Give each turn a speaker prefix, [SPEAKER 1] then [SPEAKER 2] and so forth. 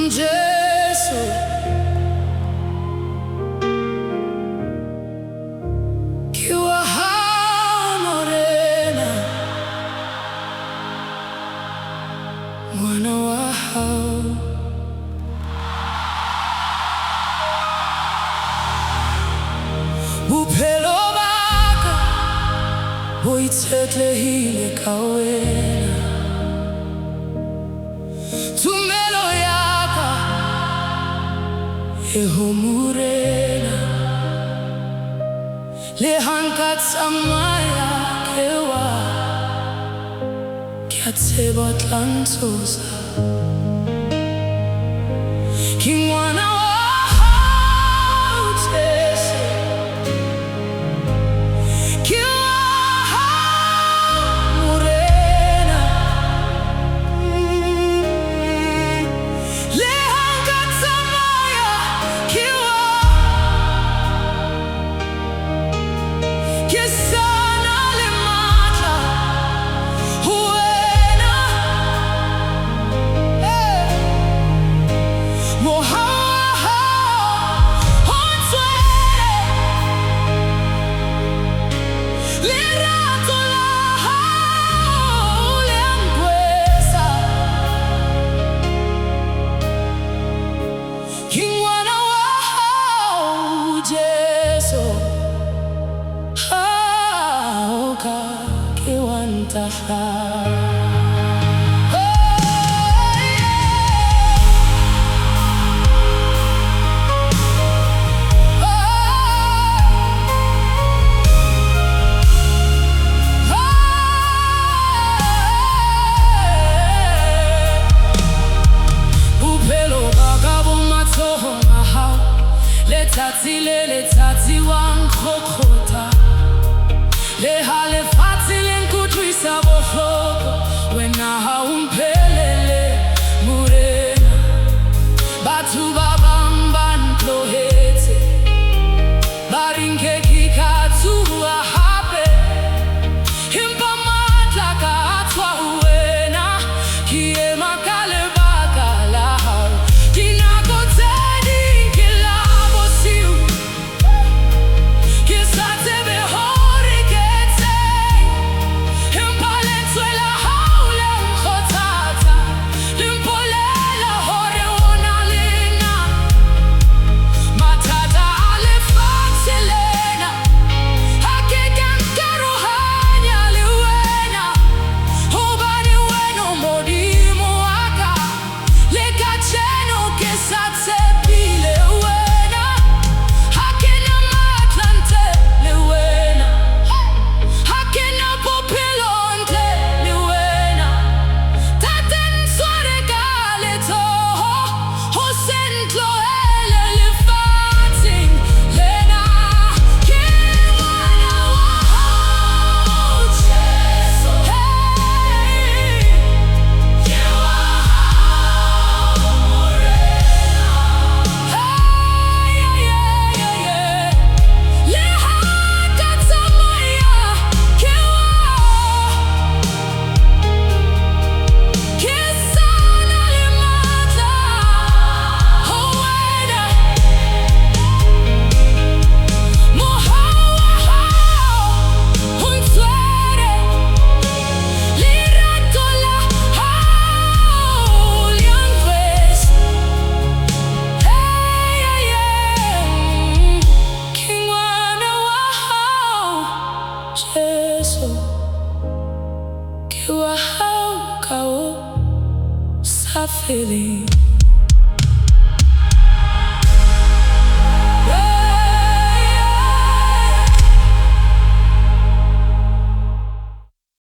[SPEAKER 1] Jeso, kiwa Hao Morena, Ngwana Wa Hao. Bophelo baka, itshetlehile ka Wena. Tumelo yaka, Hao Morena, le hankatsamaya kewa, kia tseba tlantosa. Ngwana Wa Hao Jeso, Ngwana Wa Hao Jeso, Hao ka kiwantaha. Matsohong a hao, letsatsi le letsatsi wa nkgokgotha, le ha lefatshe le nkutlwisa bohloko. Wena ha o mphelele Morena, batho ba bang ba ntlohetse, ba re nke ke ka tsuwa hape, empa matla ka tswa ho Wena, ke ema ka lebaka la hao. Dinako tse ding ke la bosiu, ke sa tsebe hore ke etseng, empa lentswe la hao le nkgothatsa, le mpolela hore o na le nna. Mathata a lefatshe lena ha ke ka nkarohanya le Wena, hobane Wena o Modimo wa ka, le kajeno ke sa tshepile Wena, ha ke na matla ntle le Wena, ha ke na bophelo ntle le Wena. Tate ntshware ka letsoho, ho se ntlohele lefatsheng lena. Ke Ngwana Wa Hao Jeso, ke wa Hao Morena, le hankatsamaya kewa, ke sana le matla ho Wena. Hao wa hao, o ntshwere, lerato la hao le a nrwesa. Ke Ngwana Wa Hao Jeso, ke wa hao ka o sa feleng.